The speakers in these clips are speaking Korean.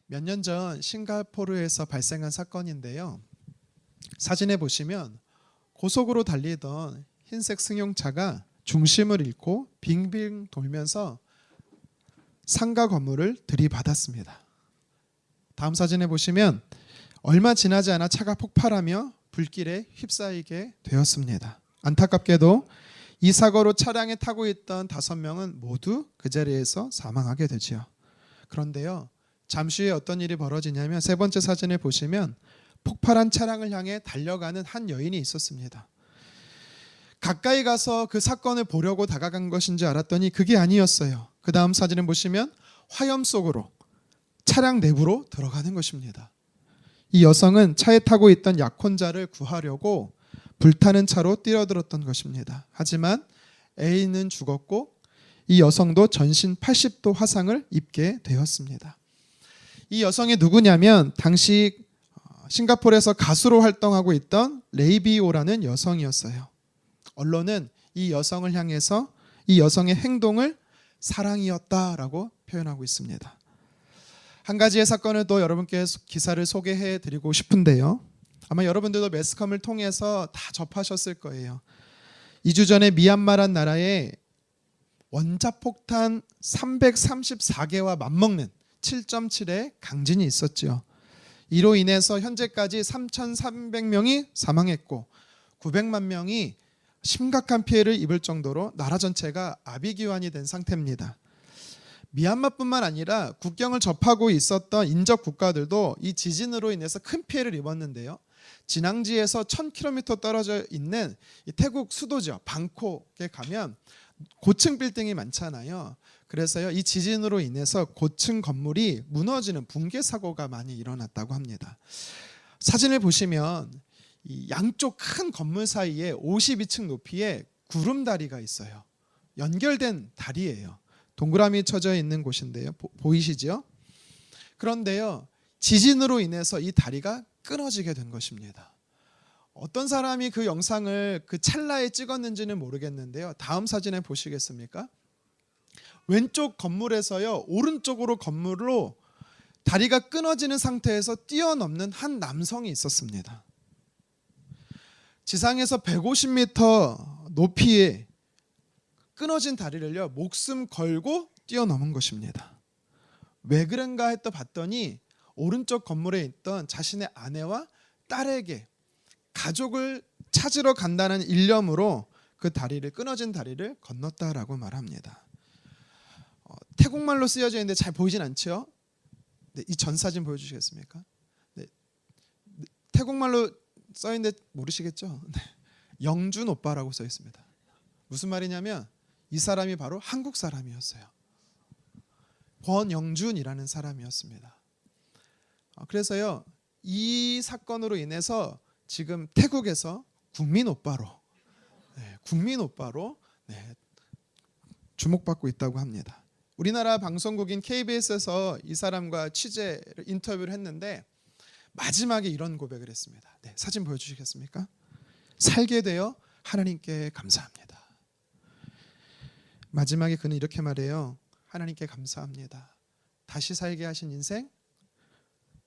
몇 년 전 싱가포르에서 발생한 사건인데요. 사진에 보시면 고속으로 달리던 흰색 승용차가 중심을 잃고 빙빙 돌면서 상가 건물을 들이받았습니다. 다음 사진에 보시면 얼마 지나지 않아 차가 폭발하며 불길에 휩싸이게 되었습니다. 안타깝게도 이 사고로 차량에 타고 있던 5명은 모두 그 자리에서 사망하게 되지요. 그런데요, 잠시 후에 어떤 일이 벌어지냐면 세 번째 사진을 보시면 폭발한 차량을 향해 달려가는 한 여인이 있었습니다. 가까이 가서 그 사건을 보려고 다가간 것인 줄 알았더니 그게 아니었어요. 그 다음 사진을 보시면 화염 속으로 차량 내부로 들어가는 것입니다. 이 여성은 차에 타고 있던 약혼자를 구하려고 불타는 차로 뛰어들었던 것입니다. 하지만 A는 죽었고 이 여성도 전신 80도 화상을 입게 되었습니다. 이 여성이 누구냐면 당시 싱가포르에서 가수로 활동하고 있던 레이비오라는 여성이었어요. 언론은 이 여성을 향해서 이 여성의 행동을 사랑이었다라고 표현하고 있습니다. 한 가지의 사건을 또 여러분께 기사를 소개해 드리고 싶은데요. 아마 여러분들도 매스컴을 통해서 다 접하셨을 거예요. 2주 전에 미얀마란 나라에 원자폭탄 334개와 맞먹는 7.7의 강진이 있었죠. 이로 인해서 현재까지 3,300명이 사망했고 900만 명이 심각한 피해를 입을 정도로 나라 전체가 아비규환이 된 상태입니다. 미얀마뿐만 아니라 국경을 접하고 있었던 인접 국가들도 이 지진으로 인해서 큰 피해를 입었는데요. 진앙지에서 1000km 떨어져 있는 태국 수도죠. 방콕에 가면 고층 빌딩이 많잖아요. 그래서요, 이 지진으로 인해서 고층 건물이 무너지는 붕괴 사고가 많이 일어났다고 합니다. 사진을 보시면 이 양쪽 큰 건물 사이에 52층 높이의 구름다리가 있어요. 연결된 다리예요. 동그라미 쳐져 있는 곳인데요. 보이시죠? 그런데요, 지진으로 인해서 이 다리가 끊어지게 된 것입니다. 어떤 사람이 그 영상을 그 찰나에 찍었는지는 모르겠는데요. 다음 사진에 보시겠습니까? 왼쪽 건물에서요, 오른쪽으로 건물로 다리가 끊어지는 상태에서 뛰어넘는 한 남성이 있었습니다. 지상에서 150m 높이에 끊어진 다리를요, 목숨 걸고 뛰어넘은 것입니다. 왜 그런가 했더 봤더니 오른쪽 건물에 있던 자신의 아내와 딸에게 가족을 찾으러 간다는 일념으로 그 다리를, 끊어진 다리를 건넜다라고 말합니다. 태국말로 쓰여져 있는데 잘 보이진 않죠? 네, 이 전 사진 보여주시겠습니까? 네, 태국말로 써 있는데 모르시겠죠? 네, 영준 오빠라고 써 있습니다. 무슨 말이냐면 이 사람이 바로 한국 사람이었어요. 권영준이라는 사람이었습니다. 그래서요, 이 사건으로 인해서 지금 태국에서 국민 오빠로 주목받고 있다고 합니다. 우리나라 방송국인 KBS에서 이 사람과 인터뷰를 했는데 마지막에 이런 고백을 했습니다. 네, 사진 보여주시겠습니까? 살게 되어 하나님께 감사합니다. 마지막에 그는 이렇게 말해요. 하나님께 감사합니다. 다시 살게 하신 인생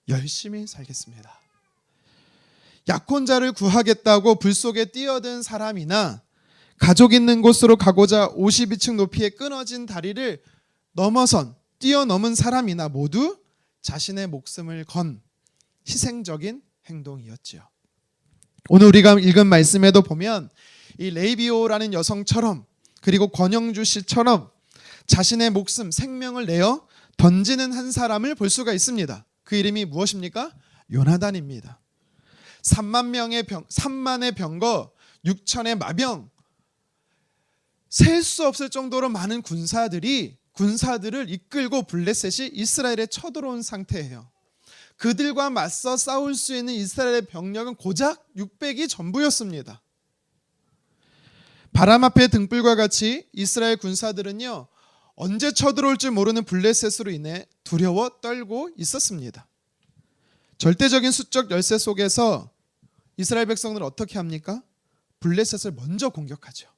열심히 살겠습니다. 약혼자를 구하겠다고 불 속에 뛰어든 사람이나 가족 있는 곳으로 가고자 52층 높이의 끊어진 다리를 뛰어넘은 사람이나 모두 자신의 목숨을 건 희생적인 행동이었지요. 오늘 우리가 읽은 말씀에도 보면 이 레이비오라는 여성처럼 그리고 권영주 씨처럼 자신의 목숨, 생명을 내어 던지는 한 사람을 볼 수가 있습니다. 그 이름이 무엇입니까? 요나단입니다. 3만의 병거, 6천의 마병, 셀 수 없을 정도로 많은 군사들을 이끌고 블레셋이 이스라엘에 쳐들어온 상태예요. 그들과 맞서 싸울 수 있는 이스라엘의 병력은 고작 600이 전부였습니다. 바람 앞에 등불과 같이 이스라엘 군사들은요, 언제 쳐들어올 줄 모르는 블레셋으로 인해 두려워 떨고 있었습니다. 절대적인 수적 열세 속에서 이스라엘 백성들은 어떻게 합니까? 블레셋을 먼저 공격하죠.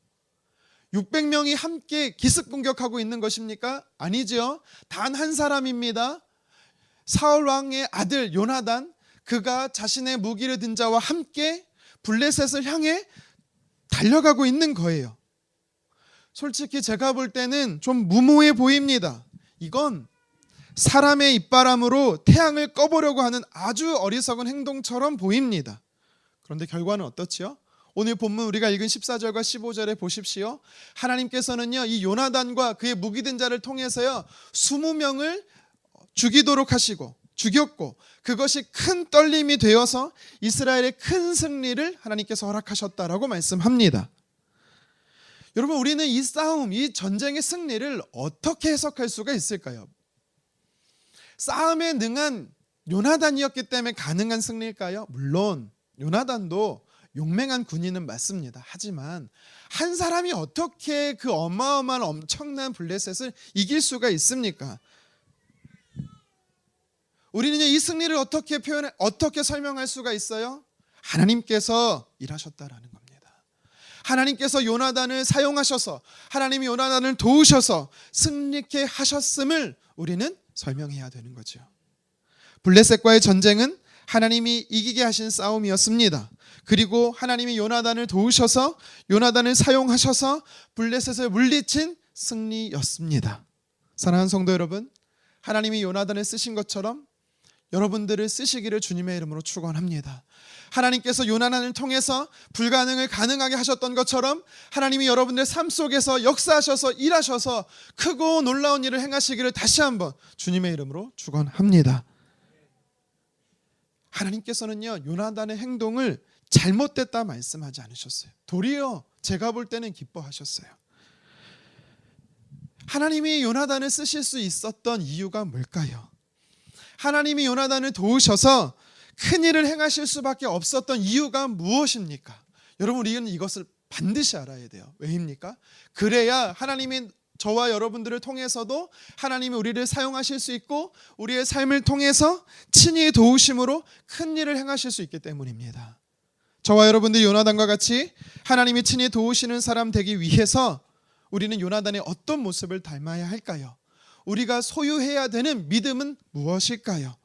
600명이 함께 기습 공격하고 있는 것입니까? 아니죠. 단 한 사람입니다. 사울 왕의 아들 요나단, 그가 자신의 무기를 든 자와 함께 블레셋을 향해 달려가고 있는 거예요. 솔직히 제가 볼 때는 좀 무모해 보입니다. 이건 사람의 입바람으로 태양을 꺼보려고 하는 아주 어리석은 행동처럼 보입니다. 그런데 결과는 어떻지요? 오늘 본문 우리가 읽은 14절과 15절에 보십시오. 하나님께서는요, 이 요나단과 그의 무기든 자를 통해서요 20명을 죽이도록 하시고 죽였고, 그것이 큰 떨림이 되어서 이스라엘의 큰 승리를 하나님께서 허락하셨다라고 말씀합니다. 여러분, 우리는 이 싸움, 이 전쟁의 승리를 어떻게 해석할 수가 있을까요? 싸움에 능한 요나단이었기 때문에 가능한 승리일까요? 물론 요나단도 용맹한 군인은 맞습니다. 하지만 한 사람이 어떻게 그 어마어마한 엄청난 블레셋을 이길 수가 있습니까? 우리는 이 승리를 어떻게 설명할 수가 있어요? 하나님께서 일하셨다라는 겁니다. 하나님께서 요나단을 사용하셔서, 하나님이 요나단을 도우셔서 승리케 하셨음을 우리는 설명해야 되는 거죠. 블레셋과의 전쟁은 하나님이 이기게 하신 싸움이었습니다. 그리고 하나님이 요나단을 도우셔서, 요나단을 사용하셔서 블레셋을 물리친 승리였습니다. 사랑하는 성도 여러분, 하나님이 요나단을 쓰신 것처럼 여러분들을 쓰시기를 주님의 이름으로 축원합니다. 하나님께서 요나단을 통해서 불가능을 가능하게 하셨던 것처럼 하나님이 여러분들의 삶 속에서 역사하셔서 일하셔서 크고 놀라운 일을 행하시기를 다시 한번 주님의 이름으로 축원합니다. 하나님께서는요, 요나단의 행동을 잘못됐다 말씀하지 않으셨어요. 도리어 제가 볼 때는 기뻐하셨어요. 하나님이 요나단을 쓰실 수 있었던 이유가 뭘까요? 하나님이 요나단을 도우셔서 큰 일을 행하실 수밖에 없었던 이유가 무엇입니까? 여러분, 우리는 이것을 반드시 알아야 돼요. 왜입니까? 그래야 하나님이 저와 여러분들을 통해서도 하나님이 우리를 사용하실 수 있고, 우리의 삶을 통해서 친히 도우심으로 큰 일을 행하실 수 있기 때문입니다. 저와 여러분들이 요나단과 같이 하나님이 친히 도우시는 사람 되기 위해서 우리는 요나단의 어떤 모습을 닮아야 할까요? 우리가 소유해야 되는 믿음은 무엇일까요?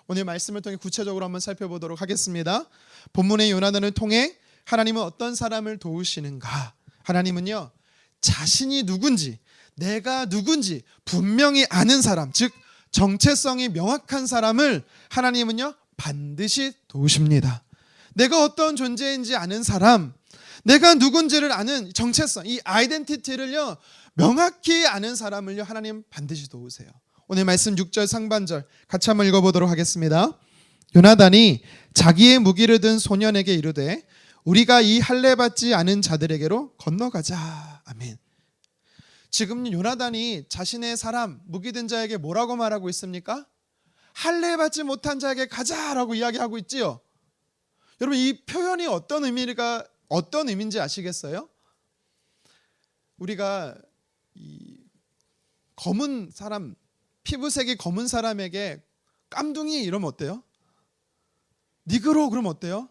오늘 말씀을 통해 구체적으로 한번 살펴보도록 하겠습니다. 본문의 요나단을 통해 하나님은 어떤 사람을 도우시는가? 하나님은요, 자신이 누군지, 내가 누군지 분명히 아는 사람, 즉 정체성이 명확한 사람을 하나님은요 반드시 도우십니다. 내가 어떤 존재인지 아는 사람, 내가 누군지를 아는 정체성, 이 아이덴티티를요 명확히 아는 사람을요 하나님 반드시 도우세요. 오늘 말씀 6절 상반절 같이 한번 읽어보도록 하겠습니다. 요나단이 자기의 무기를 든 소년에게 이르되 우리가 이 할례 받지 않은 자들에게로 건너가자. 아멘. 지금 요나단이 자신의 사람 무기 든 자에게 뭐라고 말하고 있습니까? 할례 받지 못한 자에게 가자라고 이야기하고 있지요. 여러분, 이 표현이 어떤 의미인지 아시겠어요? 우리가 이 검은 사람, 피부색이 검은 사람에게 깜둥이 이러면 어때요? 니그로 그러면 어때요?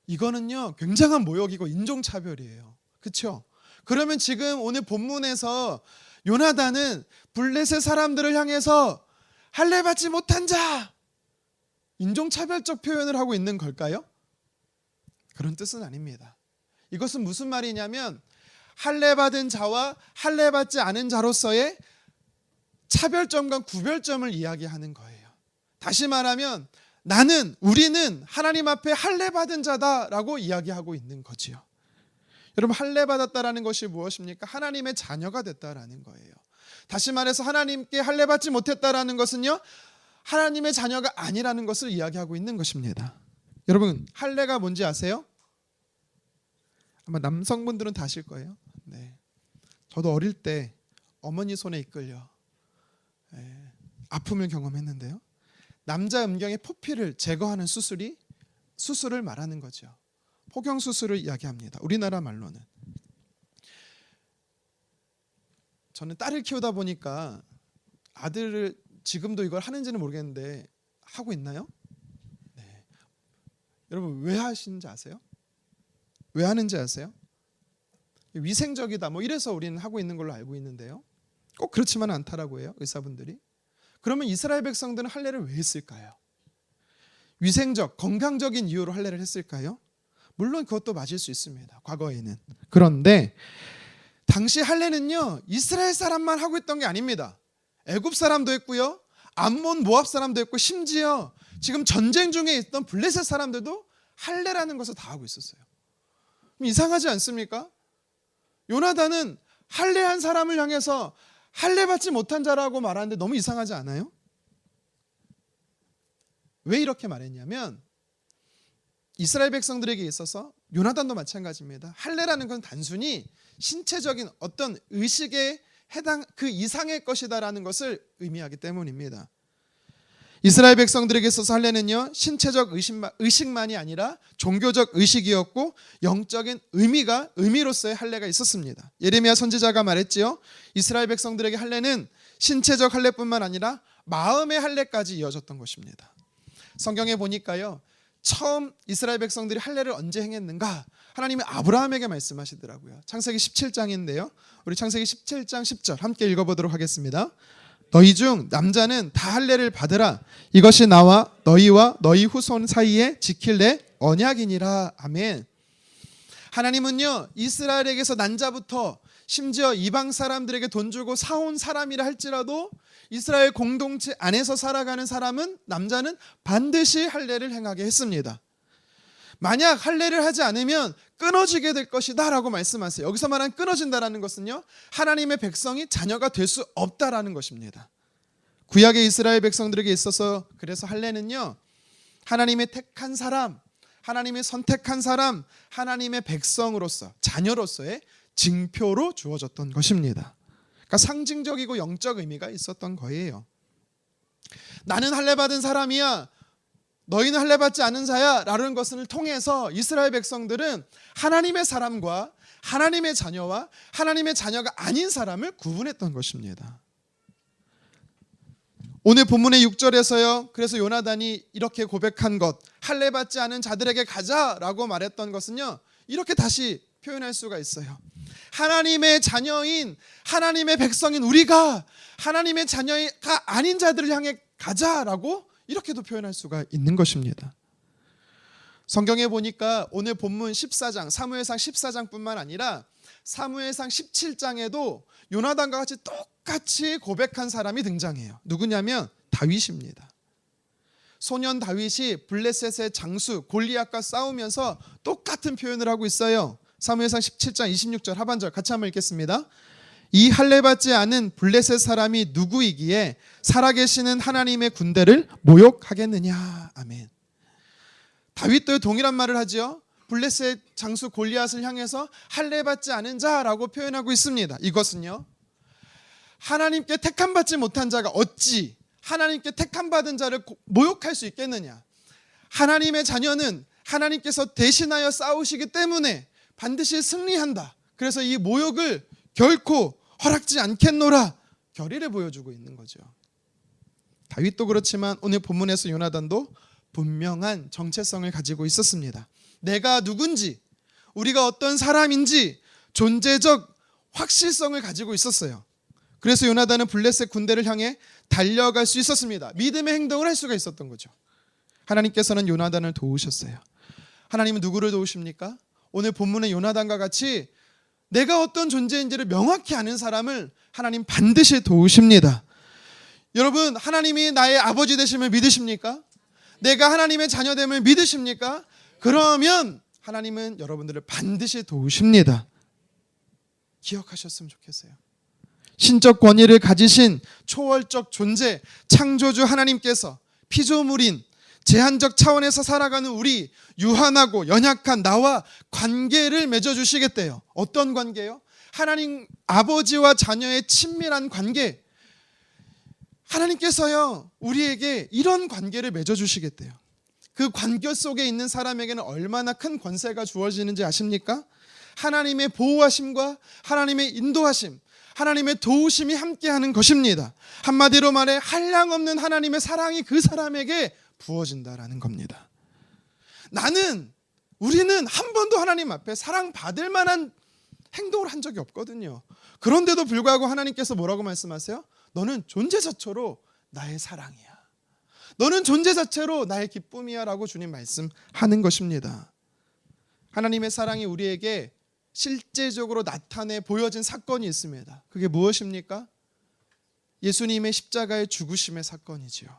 이거는요 굉장한 모욕이고 인종차별이에요. 그렇죠? 그러면 지금 오늘 본문에서 요나단은 블레셋 사람들을 향해서 할례 받지 못한 자, 인종차별적 표현을 하고 있는 걸까요? 그런 뜻은 아닙니다. 이것은 무슨 말이냐면 할례 받은 자와 할례 받지 않은 자로서의 차별점과 구별점을 이야기하는 거예요. 다시 말하면 우리는 하나님 앞에 할례 받은 자다라고 이야기하고 있는 거지요. 여러분, 할례 받았다라는 것이 무엇입니까? 하나님의 자녀가 됐다라는 거예요. 다시 말해서 하나님께 할례 받지 못했다라는 것은요 하나님의 자녀가 아니라는 것을 이야기하고 있는 것입니다. 여러분, 할례가 뭔지 아세요? 아마 남성분들은 다 아실 거예요. 네. 저도 어릴 때 어머니 손에 이끌려 아픔을 경험했는데요. 남자 음경의 포피를 제거하는 수술을 말하는 거죠. 포경 수술을 이야기합니다. 우리나라 말로는. 저는 딸을 키우다 보니까 아들을 지금도 이걸 하는지는 모르겠는데 하고 있나요? 네. 여러분, 왜 하시는지 아세요? 왜 하는지 아세요? 위생적이다 뭐 이래서 우리는 하고 있는 걸로 알고 있는데요. 꼭 그렇지만 않다라고 해요, 의사분들이. 그러면 이스라엘 백성들은 할례를 왜 했을까요? 위생적, 건강적인 이유로 할례를 했을까요? 물론 그것도 맞을 수 있습니다. 과거에는. 그런데 당시 할례는요, 이스라엘 사람만 하고 있던 게 아닙니다. 애굽 사람도 했고요, 암몬 모압 사람도 했고, 심지어 지금 전쟁 중에 있던 블레셋 사람들도 할례라는 것을 다 하고 있었어요. 이상하지 않습니까? 요나단은 할례한 사람을 향해서 할례 받지 못한 자라고 말하는데 너무 이상하지 않아요? 왜 이렇게 말했냐면 이스라엘 백성들에게 있어서 요나단도 마찬가지입니다. 할례라는 건 단순히 신체적인 어떤 의식에 해당 그 이상의 것이다라는 것을 의미하기 때문입니다. 이스라엘 백성들에게 있어서 할례는요, 신체적 의식만이 아니라 종교적 의식이었고 영적인 의미로서의 할례가 있었습니다. 예레미야 선지자가 말했지요. 이스라엘 백성들에게 할례는 신체적 할례뿐만 아니라 마음의 할례까지 이어졌던 것입니다. 성경에 보니까요, 처음 이스라엘 백성들이 할례를 언제 행했는가? 하나님이 아브라함에게 말씀하시더라고요. 창세기 17장인데요. 우리 창세기 17장 10절 함께 읽어보도록 하겠습니다. 너희 중 남자는 다 할례를 받으라. 이것이 나와 너희와 너희 후손 사이에 지킬 내 언약이니라. 아멘. 하나님은요, 이스라엘에게서 난 자부터 심지어 이방 사람들에게 돈 주고 사온 사람이라 할지라도 이스라엘 공동체 안에서 살아가는 사람은, 남자는 반드시 할례를 행하게 했습니다. 만약 할례를 하지 않으면 끊어지게 될 것이다 라고 말씀하세요. 여기서 말한 끊어진다라는 것은요, 하나님의 백성이 자녀가 될 수 없다라는 것입니다. 구약의 이스라엘 백성들에게 있어서 그래서 할례는요, 하나님의 택한 사람, 하나님의 선택한 사람, 하나님의 백성으로서, 자녀로서의 징표로 주어졌던 것입니다. 그러니까 상징적이고 영적 의미가 있었던 거예요. 나는 할례 받은 사람이야, 너희는 할례 받지 않은 자야 라는 것을 통해서 이스라엘 백성들은 하나님의 사람과 하나님의 자녀와 하나님의 자녀가 아닌 사람을 구분했던 것입니다. 오늘 본문의 6절에서요, 그래서 요나단이 이렇게 고백한 것, 할례 받지 않은 자들에게 가자라고 말했던 것은요, 이렇게 다시 표현할 수가 있어요. 하나님의 자녀인, 하나님의 백성인 우리가 하나님의 자녀가 아닌 자들을 향해 가자라고 이렇게도 표현할 수가 있는 것입니다. 성경에 보니까 오늘 본문 14장, 사무엘상 14장뿐만 아니라 사무엘상 17장에도 요나단과 같이 똑같이 고백한 사람이 등장해요. 누구냐면 다윗입니다. 소년 다윗이 블레셋의 장수 골리앗과 싸우면서 똑같은 표현을 하고 있어요. 사무엘상 17장 26절 하반절 같이 한번 읽겠습니다. 이 할례 받지 않은 블레셋 사람이 누구이기에 살아계시는 하나님의 군대를 모욕하겠느냐. 아멘. 다윗도 동일한 말을 하죠. 블레셋 장수 골리앗을 향해서 할례 받지 않은 자라고 표현하고 있습니다. 이것은요, 하나님께 택함 받지 못한 자가 어찌 하나님께 택함 받은 자를 모욕할 수 있겠느냐. 하나님의 자녀는 하나님께서 대신하여 싸우시기 때문에 반드시 승리한다. 그래서 이 모욕을 결코 허락지 않겠노라 결의를 보여주고 있는 거죠. 다윗도 그렇지만 오늘 본문에서 요나단도 분명한 정체성을 가지고 있었습니다. 내가 누군지, 우리가 어떤 사람인지 존재적 확실성을 가지고 있었어요. 그래서 요나단은 블레셋 군대를 향해 달려갈 수 있었습니다. 믿음의 행동을 할 수가 있었던 거죠. 하나님께서는 요나단을 도우셨어요. 하나님은 누구를 도우십니까? 오늘 본문의 요나단과 같이 내가 어떤 존재인지를 명확히 아는 사람을 하나님 반드시 도우십니다. 여러분, 하나님이 나의 아버지 되심을 믿으십니까? 내가 하나님의 자녀됨을 믿으십니까? 그러면 하나님은 여러분들을 반드시 도우십니다. 기억하셨으면 좋겠어요. 신적 권위를 가지신 초월적 존재, 창조주 하나님께서 피조물인 제한적 차원에서 살아가는 우리 유한하고 연약한 나와 관계를 맺어주시겠대요. 어떤 관계요? 하나님 아버지와 자녀의 친밀한 관계. 하나님께서요, 우리에게 이런 관계를 맺어주시겠대요. 그 관계 속에 있는 사람에게는 얼마나 큰 권세가 주어지는지 아십니까? 하나님의 보호하심과 하나님의 인도하심, 하나님의 도우심이 함께하는 것입니다. 한마디로 말해 한량없는 하나님의 사랑이 그 사람에게 부어진다라는 겁니다. 우리는 한 번도 하나님 앞에 사랑받을 만한 행동을 한 적이 없거든요. 그런데도 불구하고 하나님께서 뭐라고 말씀하세요? 너는 존재 자체로 나의 사랑이야. 너는 존재 자체로 나의 기쁨이야 라고 주님 말씀하는 것입니다. 하나님의 사랑이 우리에게 실제적으로 나타내 보여진 사건이 있습니다. 그게 무엇입니까? 예수님의 십자가의 죽으심의 사건이지요.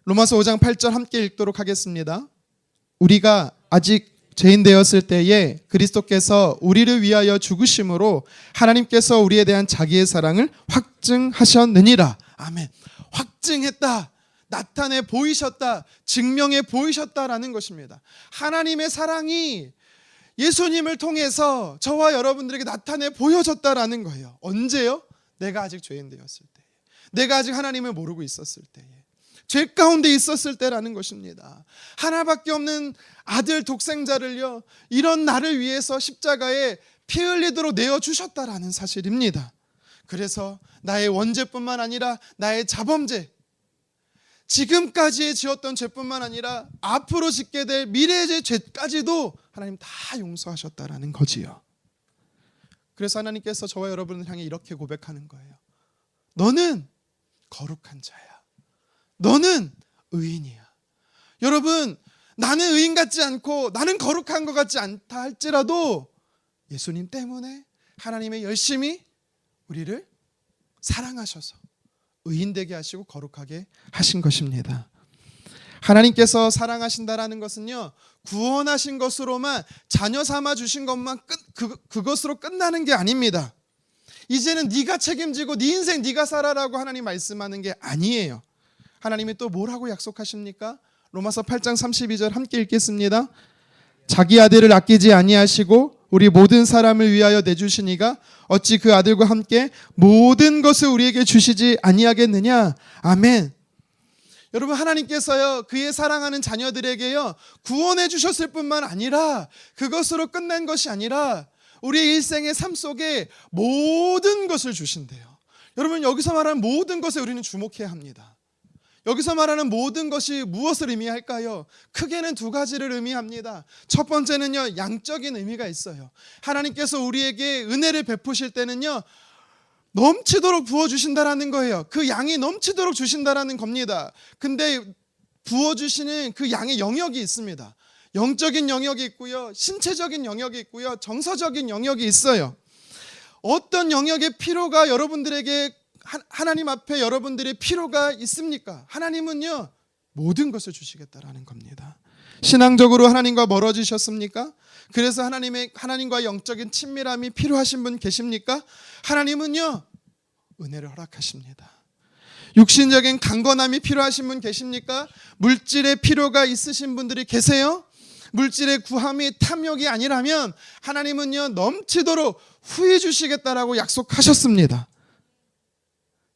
로마서 5장 8절 함께 읽도록 하겠습니다. 우리가 아직 죄인 되었을 때에 그리스도께서 우리를 위하여 죽으심으로 하나님께서 우리에 대한 자기의 사랑을 확증하셨느니라. 아멘. 확증했다. 나타내 보이셨다. 증명해 보이셨다라는 것입니다. 하나님의 사랑이 예수님을 통해서 저와 여러분들에게 나타내 보여졌다라는 거예요. 언제요? 내가 아직 죄인 되었을 때, 내가 아직 하나님을 모르고 있었을 때에, 죄 가운데 있었을 때라는 것입니다. 하나밖에 없는 아들 독생자를요, 이런 나를 위해서 십자가에 피 흘리도록 내어주셨다라는 사실입니다. 그래서 나의 원죄뿐만 아니라 나의 자범죄, 지금까지의 지었던 죄뿐만 아니라 앞으로 짓게 될 미래의 죄까지도 하나님 다 용서하셨다라는 거지요. 그래서 하나님께서 저와 여러분을 향해 이렇게 고백하는 거예요. 너는 거룩한 자야. 너는 의인이야. 여러분, 나는 의인 같지 않고 나는 거룩한 것 같지 않다 할지라도 예수님 때문에 하나님의 열심히 우리를 사랑하셔서 의인되게 하시고 거룩하게 하신 것입니다. 하나님께서 사랑하신다라는 것은요, 구원하신 것으로만 자녀 삼아 주신 것만 그것으로 끝나는 게 아닙니다. 이제는 네가 책임지고 네 인생 네가 살아라고 하나님 말씀하는 게 아니에요. 하나님이 또 뭐라고 약속하십니까? 로마서 8장 32절 함께 읽겠습니다. 자기 아들을 아끼지 아니하시고 우리 모든 사람을 위하여 내주시니가 어찌 그 아들과 함께 모든 것을 우리에게 주시지 아니하겠느냐. 아멘. 여러분, 하나님께서요, 그의 사랑하는 자녀들에게요, 구원해 주셨을 뿐만 아니라 그것으로 끝난 것이 아니라 우리의 일생의 삶 속에 모든 것을 주신대요. 여러분, 여기서 말하는 모든 것에 우리는 주목해야 합니다. 여기서 말하는 모든 것이 무엇을 의미할까요? 크게는 두 가지를 의미합니다. 첫 번째는요, 양적인 의미가 있어요. 하나님께서 우리에게 은혜를 베푸실 때는요, 넘치도록 부어주신다라는 거예요. 그 양이 넘치도록 주신다라는 겁니다. 근데 부어주시는 그 양의 영역이 있습니다. 영적인 영역이 있고요, 신체적인 영역이 있고요, 정서적인 영역이 있어요. 어떤 영역의 필요가 여러분들에게 하나님 앞에 여러분들의 필요가 있습니까? 하나님은요, 모든 것을 주시겠다라는 겁니다. 신앙적으로 하나님과 멀어지셨습니까? 그래서 하나님과 영적인 친밀함이 필요하신 분 계십니까? 하나님은요, 은혜를 허락하십니다. 육신적인 강건함이 필요하신 분 계십니까? 물질의 필요가 있으신 분들이 계세요? 물질의 구함이 탐욕이 아니라면 하나님은요, 넘치도록 후히 주시겠다라고 약속하셨습니다.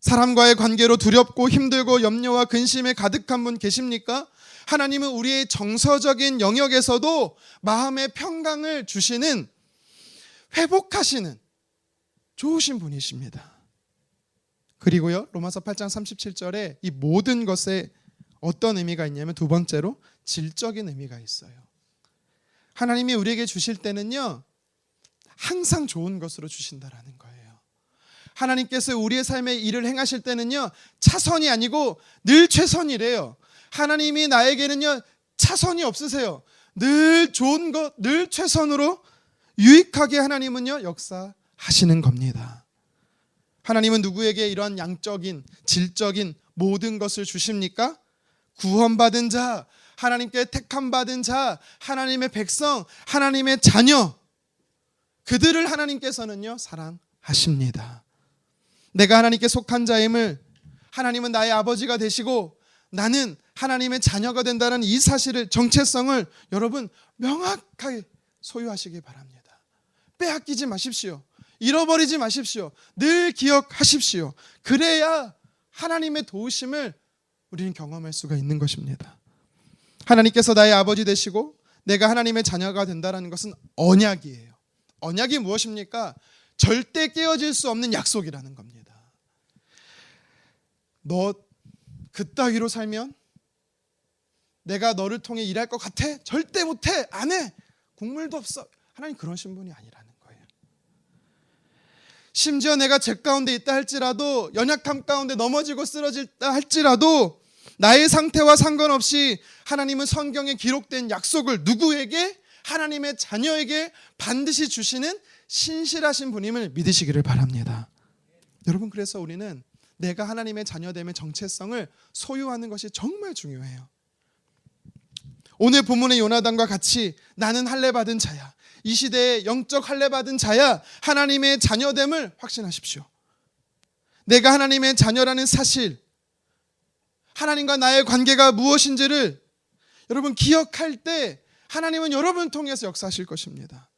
사람과의 관계로 두렵고 힘들고 염려와 근심에 가득한 분 계십니까? 하나님은 우리의 정서적인 영역에서도 마음의 평강을 주시는, 회복하시는 좋으신 분이십니다. 그리고요, 로마서 8장 37절에 이 모든 것에 어떤 의미가 있냐면 두 번째로 질적인 의미가 있어요. 하나님이 우리에게 주실 때는요, 항상 좋은 것으로 주신다라는 거예요. 하나님께서 우리의 삶에 일을 행하실 때는요, 차선이 아니고 늘 최선이래요. 하나님이 나에게는요, 차선이 없으세요. 늘 좋은 것, 늘 최선으로 유익하게 하나님은요, 역사하시는 겁니다. 하나님은 누구에게 이러한 양적인, 질적인 모든 것을 주십니까? 구원받은 자, 하나님께 택함받은 자, 하나님의 백성, 하나님의 자녀, 그들을 하나님께서는요, 사랑하십니다. 내가 하나님께 속한 자임을, 하나님은 나의 아버지가 되시고 나는 하나님의 자녀가 된다는 이 사실을, 정체성을 여러분 명확하게 소유하시기 바랍니다. 빼앗기지 마십시오. 잃어버리지 마십시오. 늘 기억하십시오. 그래야 하나님의 도우심을 우리는 경험할 수가 있는 것입니다. 하나님께서 나의 아버지 되시고 내가 하나님의 자녀가 된다는 것은 언약이에요. 언약이 무엇입니까? 절대 깨어질 수 없는 약속이라는 겁니다. 너 그따위로 살면 내가 너를 통해 일할 것 같아? 절대 못해. 안 해. 국물도 없어. 하나님 그러신 분이 아니라는 거예요. 심지어 내가 죄 가운데 있다 할지라도, 연약함 가운데 넘어지고 쓰러질다 할지라도 나의 상태와 상관없이 하나님은 성경에 기록된 약속을 누구에게? 하나님의 자녀에게 반드시 주시는 신실하신 분임을 믿으시기를 바랍니다. 여러분, 그래서 우리는 내가 하나님의 자녀됨의 정체성을 소유하는 것이 정말 중요해요. 오늘 본문의 요나단과 같이 나는 할례 받은 자야, 이 시대에 영적 할례 받은 자야, 하나님의 자녀됨을 확신하십시오. 내가 하나님의 자녀라는 사실, 하나님과 나의 관계가 무엇인지를 여러분 기억할 때 하나님은 여러분을 통해서 역사하실 것입니다.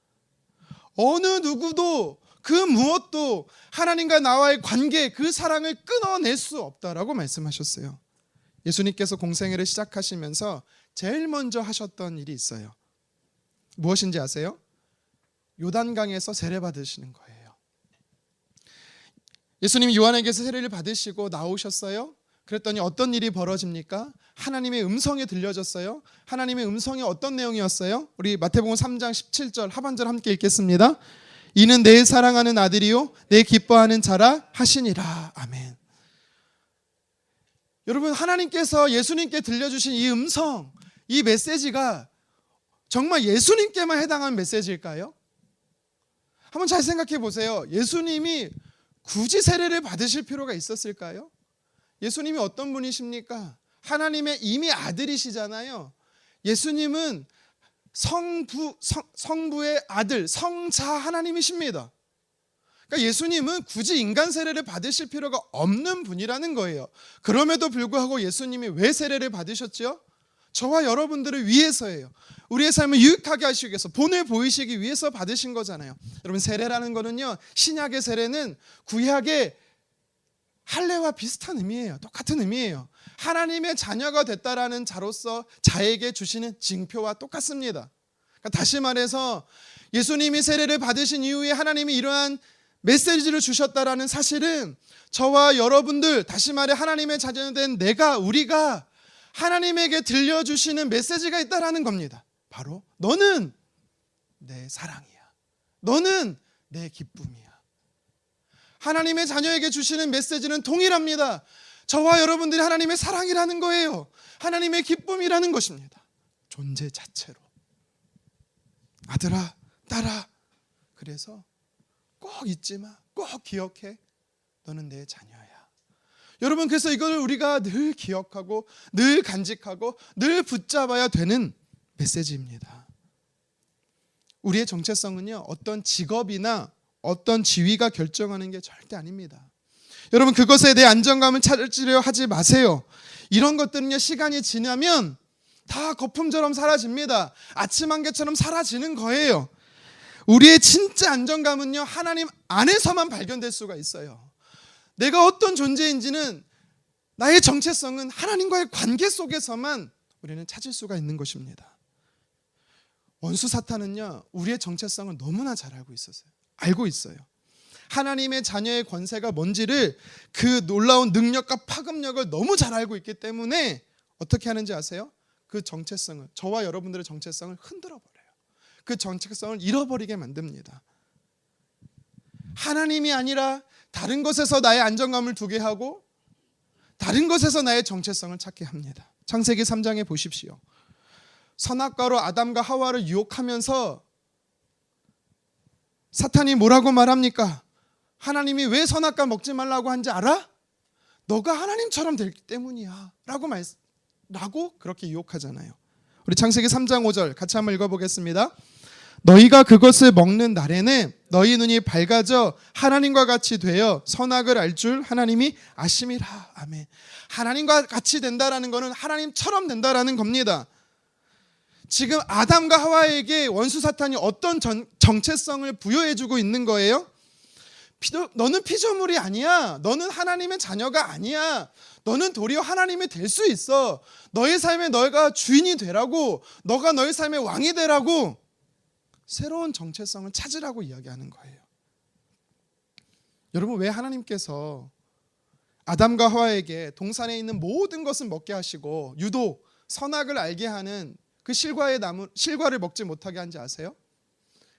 어느 누구도 그 무엇도 하나님과 나와의 관계, 그 사랑을 끊어낼 수 없다라고 말씀하셨어요. 예수님께서 공생애를 시작하시면서 제일 먼저 하셨던 일이 있어요. 무엇인지 아세요? 요단강에서 세례 받으시는 거예요. 예수님이 요한에게서 세례를 받으시고 나오셨어요. 그랬더니 어떤 일이 벌어집니까? 하나님의 음성이 들려졌어요. 하나님의 음성이 어떤 내용이었어요? 우리 마태복음 3장 17절 하반절 함께 읽겠습니다. 이는 내 사랑하는 아들이요 내 기뻐하는 자라 하시니라. 아멘. 여러분, 하나님께서 예수님께 들려주신 이 음성, 이 메시지가 정말 예수님께만 해당하는 메시지일까요? 한번 잘 생각해 보세요. 예수님이 굳이 세례를 받으실 필요가 있었을까요? 예수님이 어떤 분이십니까? 하나님의 이미 아들이시잖아요. 예수님은 성부의 아들, 성자 하나님이십니다. 그러니까 예수님은 굳이 인간 세례를 받으실 필요가 없는 분이라는 거예요. 그럼에도 불구하고 예수님이 왜 세례를 받으셨죠? 저와 여러분들을 위해서예요. 우리의 삶을 유익하게 하시기 위해서, 본을 보이시기 위해서 받으신 거잖아요. 여러분, 세례라는 거는요, 신약의 세례는 구약의 할례와 비슷한 의미예요. 똑같은 의미예요. 하나님의 자녀가 됐다라는 자에게 주시는 징표와 똑같습니다. 그러니까 다시 말해서 예수님이 세례를 받으신 이후에 하나님이 이러한 메시지를 주셨다라는 사실은 저와 여러분들, 다시 말해 하나님의 자녀된 우리가 하나님에게 들려주시는 메시지가 있다라는 겁니다. 바로 너는 내 사랑이야. 너는 내 기쁨이야. 하나님의 자녀에게 주시는 메시지는 동일합니다. 저와 여러분들이 하나님의 사랑이라는 거예요. 하나님의 기쁨이라는 것입니다. 존재 자체로. 아들아, 딸아, 그래서 꼭 잊지 마. 꼭 기억해. 너는 내 자녀야. 여러분, 그래서 이걸 우리가 늘 기억하고 늘 간직하고 늘 붙잡아야 되는 메시지입니다. 우리의 정체성은요, 어떤 직업이나 어떤 지위가 결정하는 게 절대 아닙니다. 여러분, 그것에 대해 안정감을 찾으려 하지 마세요. 이런 것들은요, 시간이 지나면 다 거품처럼 사라집니다. 아침 안개처럼 사라지는 거예요. 우리의 진짜 안정감은요, 하나님 안에서만 발견될 수가 있어요. 내가 어떤 존재인지는, 나의 정체성은 하나님과의 관계 속에서만 우리는 찾을 수가 있는 것입니다. 원수 사탄은요, 우리의 정체성을 너무나 잘 알고 있어요. 하나님의 자녀의 권세가 뭔지를, 그 놀라운 능력과 파급력을 너무 잘 알고 있기 때문에 어떻게 하는지 아세요? 그 정체성을, 저와 여러분들의 정체성을 흔들어 버려요. 그 정체성을 잃어버리게 만듭니다. 하나님이 아니라 다른 것에서 나의 안정감을 두게 하고 다른 것에서 나의 정체성을 찾게 합니다. 창세기 3장에 보십시오. 선악과로 아담과 하와를 유혹하면서 사탄이 뭐라고 말합니까? 하나님이 왜 선악과 먹지 말라고 한지 알아? 너가 하나님처럼 되기 때문이야 라고 그렇게 유혹하잖아요. 우리 창세기 3장 5절 같이 한번 읽어보겠습니다. 너희가 그것을 먹는 날에는 너희 눈이 밝아져 하나님과 같이 되어 선악을 알 줄 하나님이 아심이라. 아멘. 하나님과 같이 된다라는 것은 하나님처럼 된다라는 겁니다. 지금 아담과 하와에게 원수 사탄이 어떤 정체성을 부여해주고 있는 거예요? 너는 피조물이 아니야. 너는 하나님의 자녀가 아니야. 너는 도리어 하나님이 될 수 있어. 너의 삶에 너가 주인이 되라고, 너가 너의 삶의 왕이 되라고 새로운 정체성을 찾으라고 이야기하는 거예요. 여러분, 왜 하나님께서 아담과 하와에게 동산에 있는 모든 것을 먹게 하시고 유독 선악을 알게 하는 그 실과를 먹지 못하게 한지 아세요?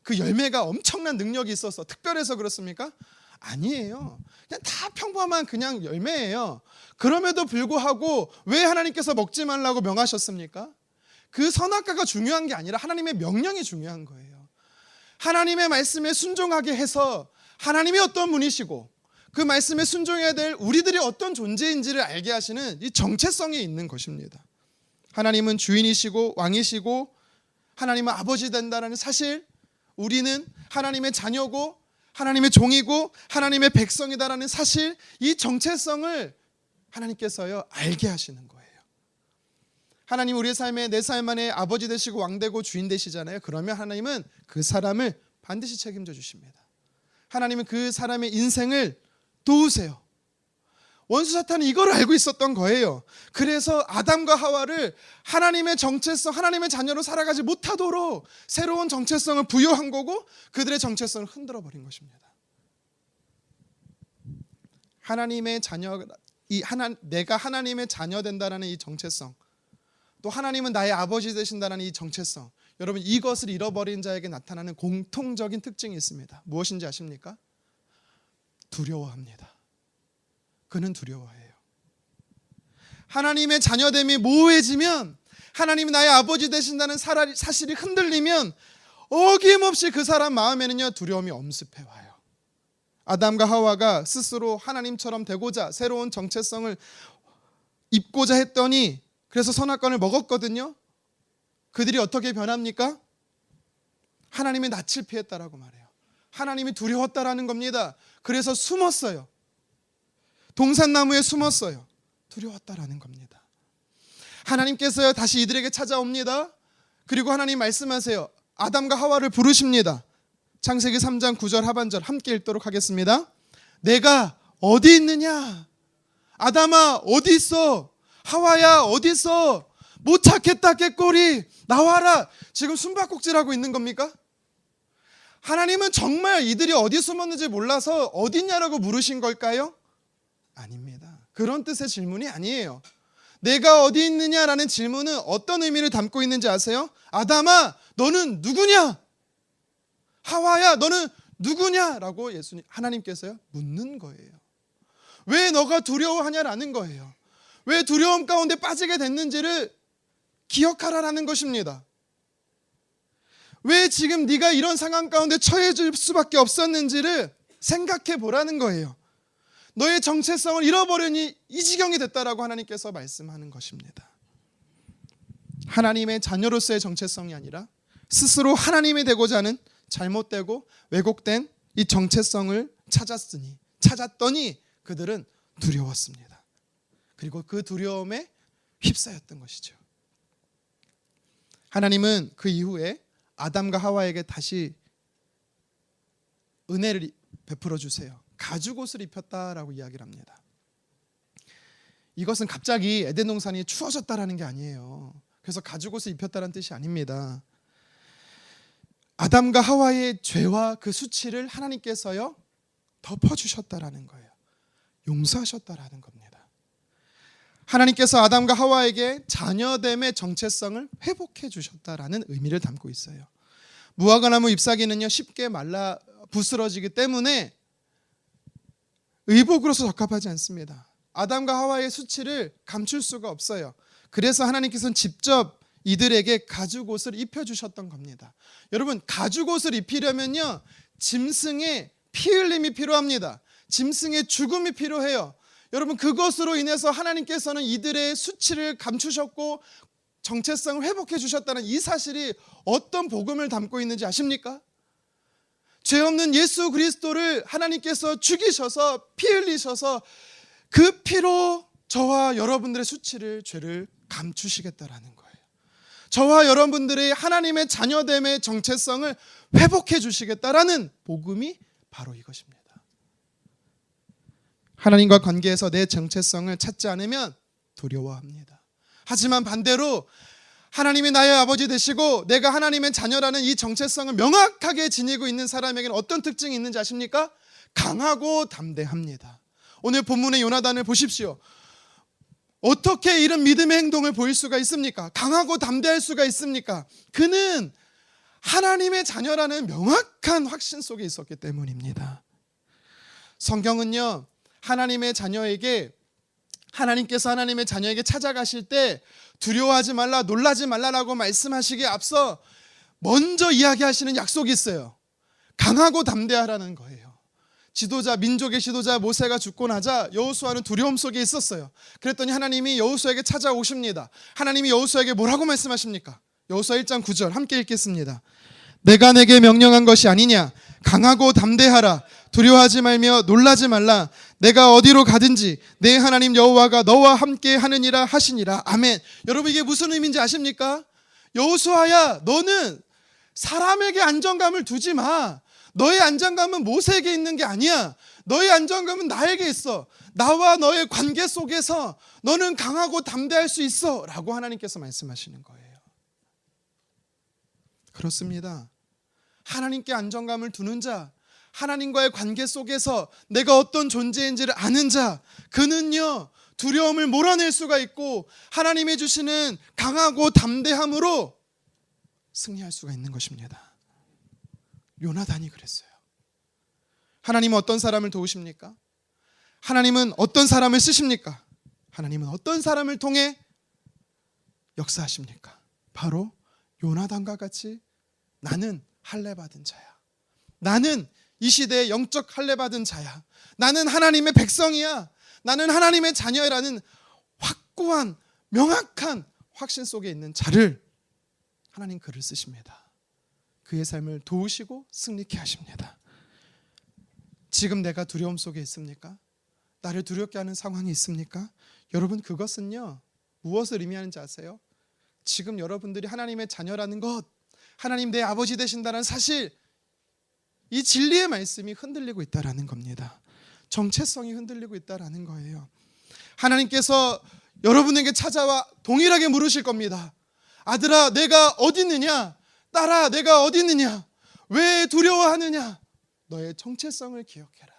그 열매가 엄청난 능력이 있어서, 특별해서 그렇습니까? 아니에요. 그냥 다 평범한 그냥 열매예요. 그럼에도 불구하고 왜 하나님께서 먹지 말라고 명하셨습니까? 그 선악과가 중요한 게 아니라 하나님의 명령이 중요한 거예요. 하나님의 말씀에 순종하게 해서 하나님이 어떤 분이시고 그 말씀에 순종해야 될 우리들이 어떤 존재인지를 알게 하시는 이 정체성이 있는 것입니다. 하나님은 주인이시고 왕이시고 하나님은 아버지 된다는 사실, 우리는 하나님의 자녀고 하나님의 종이고 하나님의 백성이다라는 사실, 이 정체성을 하나님께서요 알게 하시는 거예요. 하나님 우리의 삶에 내 삶 안에 아버지 되시고 왕 되고 주인 되시잖아요. 그러면 하나님은 그 사람을 반드시 책임져 주십니다. 하나님은 그 사람의 인생을 도우세요. 원수 사탄은 이걸 알고 있었던 거예요. 그래서 아담과 하와를 하나님의 정체성, 하나님의 자녀로 살아가지 못하도록 새로운 정체성을 부여한 거고 그들의 정체성을 흔들어 버린 것입니다. 하나님의 자녀, 내가 하나님의 자녀 된다라는 이 정체성, 또 하나님은 나의 아버지 되신다는 이 정체성, 여러분 이것을 잃어버린 자에게 나타나는 공통적인 특징이 있습니다. 무엇인지 아십니까? 두려워합니다. 그는 두려워해요. 하나님의 자녀됨이 모호해지면, 하나님이 나의 아버지 되신다는 사실이 흔들리면 어김없이 그 사람 마음에는요 두려움이 엄습해 와요. 아담과 하와가 스스로 하나님처럼 되고자 새로운 정체성을 입고자 했더니 그래서 선악과를 먹었거든요. 그들이 어떻게 변합니까? 하나님의 낯을 피했다라고 말해요. 하나님이 두려웠다라는 겁니다. 그래서 숨었어요. 동산나무에 숨었어요. 두려웠다라는 겁니다. 하나님께서요 다시 이들에게 찾아옵니다. 그리고 하나님 말씀하세요. 아담과 하와를 부르십니다. 창세기 3장 9절 하반절 함께 읽도록 하겠습니다. 내가 어디 있느냐? 아담아 어디 있어? 하와야 어디 있어? 못 찾겠다 꾀꼬리 나와라. 지금 숨바꼭질하고 있는 겁니까? 하나님은 정말 이들이 어디 숨었는지 몰라서 어디 있냐라고 물으신 걸까요? 아닙니다. 그런 뜻의 질문이 아니에요. 내가 어디 있느냐라는 질문은 어떤 의미를 담고 있는지 아세요? 아담아 너는 누구냐? 하와야 너는 누구냐라고 하나님께서요 묻는 거예요. 왜 너가 두려워하냐라는 거예요. 왜 두려움 가운데 빠지게 됐는지를 기억하라라는 것입니다. 왜 지금 네가 이런 상황 가운데 처해질 수밖에 없었는지를 생각해 보라는 거예요. 너의 정체성을 잃어버리니 이 지경이 됐다라고 하나님께서 말씀하는 것입니다. 하나님의 자녀로서의 정체성이 아니라 스스로 하나님이 되고자 하는 잘못되고 왜곡된 이 정체성을 찾았더니 그들은 두려웠습니다. 그리고 그 두려움에 휩싸였던 것이죠. 하나님은 그 이후에 아담과 하와에게 다시 은혜를 베풀어 주세요. 가죽옷을 입혔다라고 이야기를 합니다. 이것은 갑자기 에덴 동산이 추워졌다라는 게 아니에요. 그래서 가죽옷을 입혔다는 뜻이 아닙니다. 아담과 하와의 죄와 그 수치를 하나님께서요 덮어주셨다라는 거예요. 용서하셨다라는 겁니다. 하나님께서 아담과 하와에게 자녀됨의 정체성을 회복해 주셨다라는 의미를 담고 있어요. 무화과나무 잎사귀는요 쉽게 말라 부스러지기 때문에 의복으로서 적합하지 않습니다. 아담과 하와의 수치를 감출 수가 없어요. 그래서 하나님께서는 직접 이들에게 가죽옷을 입혀주셨던 겁니다. 여러분 가죽옷을 입히려면요 짐승의 피 흘림이 필요합니다. 짐승의 죽음이 필요해요. 여러분 그것으로 인해서 하나님께서는 이들의 수치를 감추셨고 정체성을 회복해 주셨다는 이 사실이 어떤 복음을 담고 있는지 아십니까? 죄 없는 예수 그리스도를 하나님께서 죽이셔서 피 흘리셔서 그 피로 저와 여러분들의 수치를 죄를 감추시겠다라는 거예요. 저와 여러분들의 하나님의 자녀됨의 정체성을 회복해 주시겠다라는 복음이 바로 이것입니다. 하나님과 관계에서 내 정체성을 찾지 않으면 두려워합니다. 하지만 반대로 하나님이 나의 아버지 되시고 내가 하나님의 자녀라는 이 정체성을 명확하게 지니고 있는 사람에게는 어떤 특징이 있는지 아십니까? 강하고 담대합니다. 오늘 본문의 요나단을 보십시오. 어떻게 이런 믿음의 행동을 보일 수가 있습니까? 강하고 담대할 수가 있습니까? 그는 하나님의 자녀라는 명확한 확신 속에 있었기 때문입니다. 성경은요, 하나님께서 하나님의 자녀에게 찾아가실 때 두려워하지 말라, 놀라지 말라라고 말씀하시기에 앞서 먼저 이야기하시는 약속이 있어요. 강하고 담대하라는 거예요. 민족의 지도자 모세가 죽고 나자 여호수아는 두려움 속에 있었어요. 그랬더니 하나님이 여호수아에게 찾아오십니다. 하나님이 여호수아에게 뭐라고 말씀하십니까? 여호수아 1장 9절 함께 읽겠습니다. 내가 내게 명령한 것이 아니냐? 강하고 담대하라. 두려워하지 말며 놀라지 말라. 내가 어디로 가든지 내 하나님 여호와가 너와 함께 하느니라 하시니라. 아멘. 여러분, 이게 무슨 의미인지 아십니까? 여호수아야, 너는 사람에게 안정감을 두지 마. 너의 안정감은 모세에게 있는 게 아니야. 너의 안정감은 나에게 있어. 나와 너의 관계 속에서 너는 강하고 담대할 수 있어 라고 하나님께서 말씀하시는 거예요. 그렇습니다. 하나님께 안정감을 두는 자, 하나님과의 관계 속에서 내가 어떤 존재인지를 아는 자, 그는요 두려움을 몰아낼 수가 있고 하나님이 주시는 강하고 담대함으로 승리할 수가 있는 것입니다. 요나단이 그랬어요. 하나님은 어떤 사람을 도우십니까? 하나님은 어떤 사람을 쓰십니까? 하나님은 어떤 사람을 통해 역사하십니까? 바로 요나단과 같이 나는 할례 받은 자야. 나는 이 시대의 영적 할례 받은 자야. 나는 하나님의 백성이야. 나는 하나님의 자녀라는 확고한 명확한 확신 속에 있는 자를 하나님 그를 쓰십니다. 그의 삶을 도우시고 승리케 하십니다. 지금 내가 두려움 속에 있습니까? 나를 두렵게 하는 상황이 있습니까? 여러분, 그것은요 무엇을 의미하는지 아세요? 지금 여러분들이 하나님의 자녀라는 것, 하나님 내 아버지 되신다는 사실, 이 진리의 말씀이 흔들리고 있다라는 겁니다. 정체성이 흔들리고 있다라는 거예요. 하나님께서 여러분에게 찾아와 동일하게 물으실 겁니다. 아들아, 내가 어디 있느냐? 딸아, 내가 어디 있느냐? 왜 두려워하느냐? 너의 정체성을 기억해라.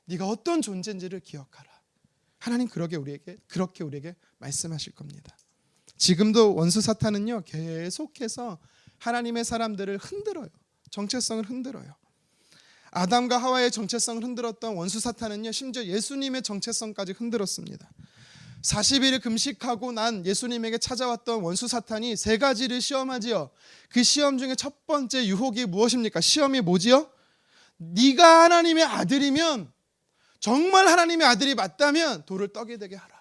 네가 어떤 존재인지를 기억하라. 하나님 그렇게 우리에게 말씀하실 겁니다. 지금도 원수 사탄은요 계속해서 하나님의 사람들을 흔들어요. 정체성을 흔들어요. 아담과 하와의 정체성을 흔들었던 원수 사탄은요 심지어 예수님의 정체성까지 흔들었습니다. 40일 금식하고 난 예수님에게 찾아왔던 원수 사탄이 세 가지를 시험하지요. 그 시험 중에 첫 번째 유혹이 무엇입니까? 시험이 뭐지요? 네가 하나님의 아들이면, 정말 하나님의 아들이 맞다면 돌을 떡이 되게 하라.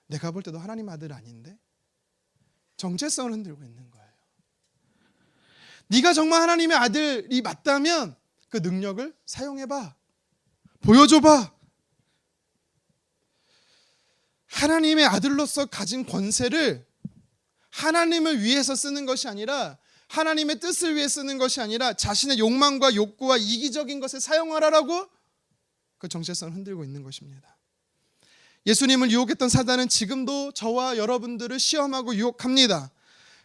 내가 볼 때도 하나님 아들 아닌데? 정체성을 흔들고 있는 거예요. 네가 정말 하나님의 아들이 맞다면 그 능력을 사용해봐. 보여줘봐. 하나님의 아들로서 가진 권세를 하나님을 위해서 쓰는 것이 아니라, 하나님의 뜻을 위해 쓰는 것이 아니라 자신의 욕망과 욕구와 이기적인 것에 사용하라라고 그 정체성을 흔들고 있는 것입니다. 예수님을 유혹했던 사단은 지금도 저와 여러분들을 시험하고 유혹합니다.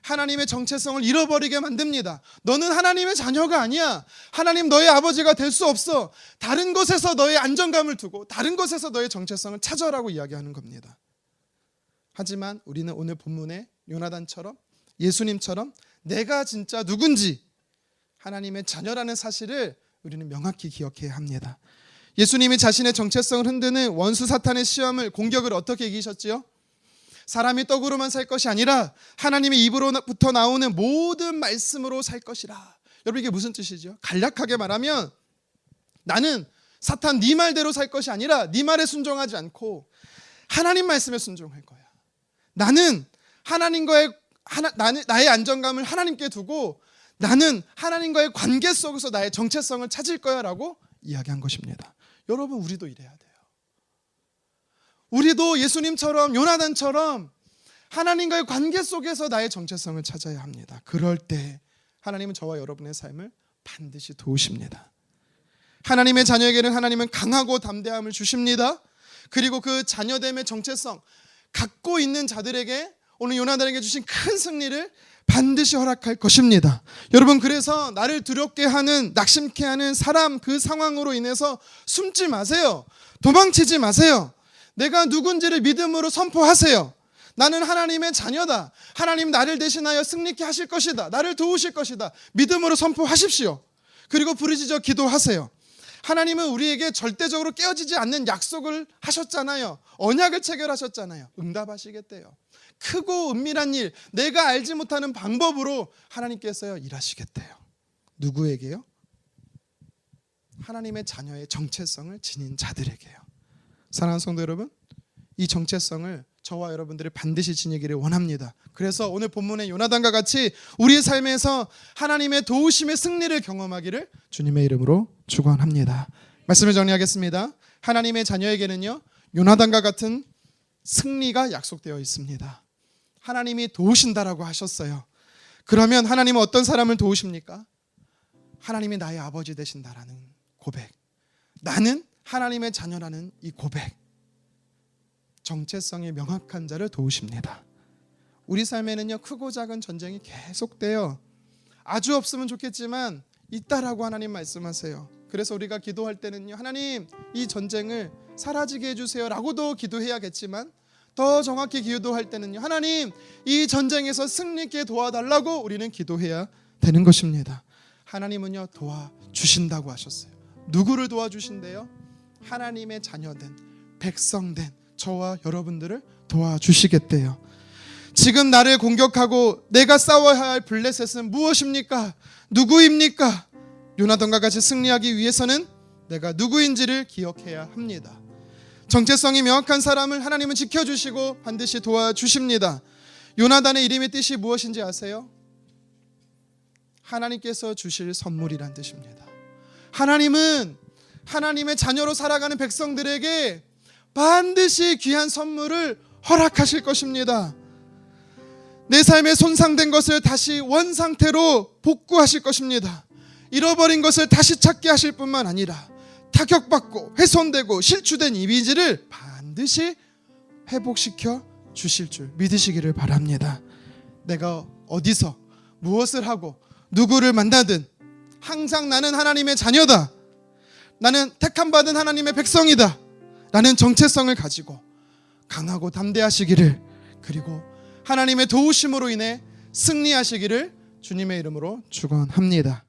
하나님의 정체성을 잃어버리게 만듭니다. 너는 하나님의 자녀가 아니야. 하나님 너의 아버지가 될 수 없어. 다른 곳에서 너의 안정감을 두고 다른 곳에서 너의 정체성을 찾아라고 이야기하는 겁니다. 하지만 우리는 오늘 본문의 요나단처럼, 예수님처럼 내가 진짜 누군지, 하나님의 자녀라는 사실을 우리는 명확히 기억해야 합니다. 예수님이 자신의 정체성을 흔드는 원수 사탄의 시험을, 공격을 어떻게 이기셨지요? 사람이 떡으로만 살 것이 아니라 하나님의 입으로부터 나오는 모든 말씀으로 살 것이라. 여러분, 이게 무슨 뜻이죠? 간략하게 말하면 나는 사탄 네 말대로 살 것이 아니라 네 말에 순종하지 않고 하나님 말씀에 순종할 거야. 나는 나의 안정감을 하나님께 두고 나는 하나님과의 관계 속에서 나의 정체성을 찾을 거야 라고 이야기한 것입니다. 여러분, 우리도 이래야 돼요. 우리도 예수님처럼, 요나단처럼 하나님과의 관계 속에서 나의 정체성을 찾아야 합니다. 그럴 때 하나님은 저와 여러분의 삶을 반드시 도우십니다. 하나님의 자녀에게는 하나님은 강하고 담대함을 주십니다. 그리고 그 자녀됨의 정체성 갖고 있는 자들에게, 오늘 요나단에게 주신 큰 승리를 반드시 허락할 것입니다. 여러분, 그래서 나를 두렵게 하는, 낙심케 하는 사람, 그 상황으로 인해서 숨지 마세요. 도망치지 마세요. 내가 누군지를 믿음으로 선포하세요. 나는 하나님의 자녀다. 하나님 나를 대신하여 승리케 하실 것이다. 나를 도우실 것이다. 믿음으로 선포하십시오. 그리고 부르짖어 기도하세요. 하나님은 우리에게 절대적으로 깨어지지 않는 약속을 하셨잖아요. 언약을 체결하셨잖아요. 응답하시겠대요. 크고 은밀한 일, 내가 알지 못하는 방법으로 하나님께서 일하시겠대요. 누구에게요? 하나님의 자녀의 정체성을 지닌 자들에게요. 사랑하는 성도 여러분, 이 정체성을 저와 여러분들이 반드시 지니기를 원합니다. 그래서 오늘 본문의 요나단과 같이 우리의 삶에서 하나님의 도우심의 승리를 경험하기를 주님의 이름으로 축원합니다. 말씀을 정리하겠습니다. 하나님의 자녀에게는요, 요나단과 같은 승리가 약속되어 있습니다. 하나님이 도우신다라고 하셨어요. 그러면 하나님은 어떤 사람을 도우십니까? 하나님이 나의 아버지 되신다라는 고백, 나는 하나님의 자녀라는 이 고백, 정체성이 명확한 자를 도우십니다. 우리 삶에는요, 크고 작은 전쟁이 계속돼요. 아주 없으면 좋겠지만 있다라고 하나님 말씀하세요. 그래서 우리가 기도할 때는요, 하나님 이 전쟁을 사라지게 해주세요 라고도 기도해야겠지만, 더 정확히 기도할 때는요, 하나님 이 전쟁에서 승리 있게 도와달라고 우리는 기도해야 되는 것입니다. 하나님은요, 도와주신다고 하셨어요. 누구를 도와주신대요? 하나님의 자녀된, 백성된 저와 여러분들을 도와주시겠대요. 지금 나를 공격하고 내가 싸워야 할 블레셋은 무엇입니까? 누구입니까? 요나단과 같이 승리하기 위해서는 내가 누구인지를 기억해야 합니다. 정체성이 명확한 사람을 하나님은 지켜주시고 반드시 도와주십니다. 요나단의 이름의 뜻이 무엇인지 아세요? 하나님께서 주실 선물이란 뜻입니다. 하나님은 하나님의 자녀로 살아가는 백성들에게 반드시 귀한 선물을 허락하실 것입니다. 내 삶에 손상된 것을 다시 원상태로 복구하실 것입니다. 잃어버린 것을 다시 찾게 하실 뿐만 아니라 타격받고 훼손되고 실추된 이미지를 반드시 회복시켜 주실 줄 믿으시기를 바랍니다. 내가 어디서 무엇을 하고 누구를 만나든 항상 나는 하나님의 자녀다, 나는 택함받은 하나님의 백성이다 라는 정체성을 가지고 강하고 담대하시기를, 그리고 하나님의 도우심으로 인해 승리하시기를 주님의 이름으로 축원합니다.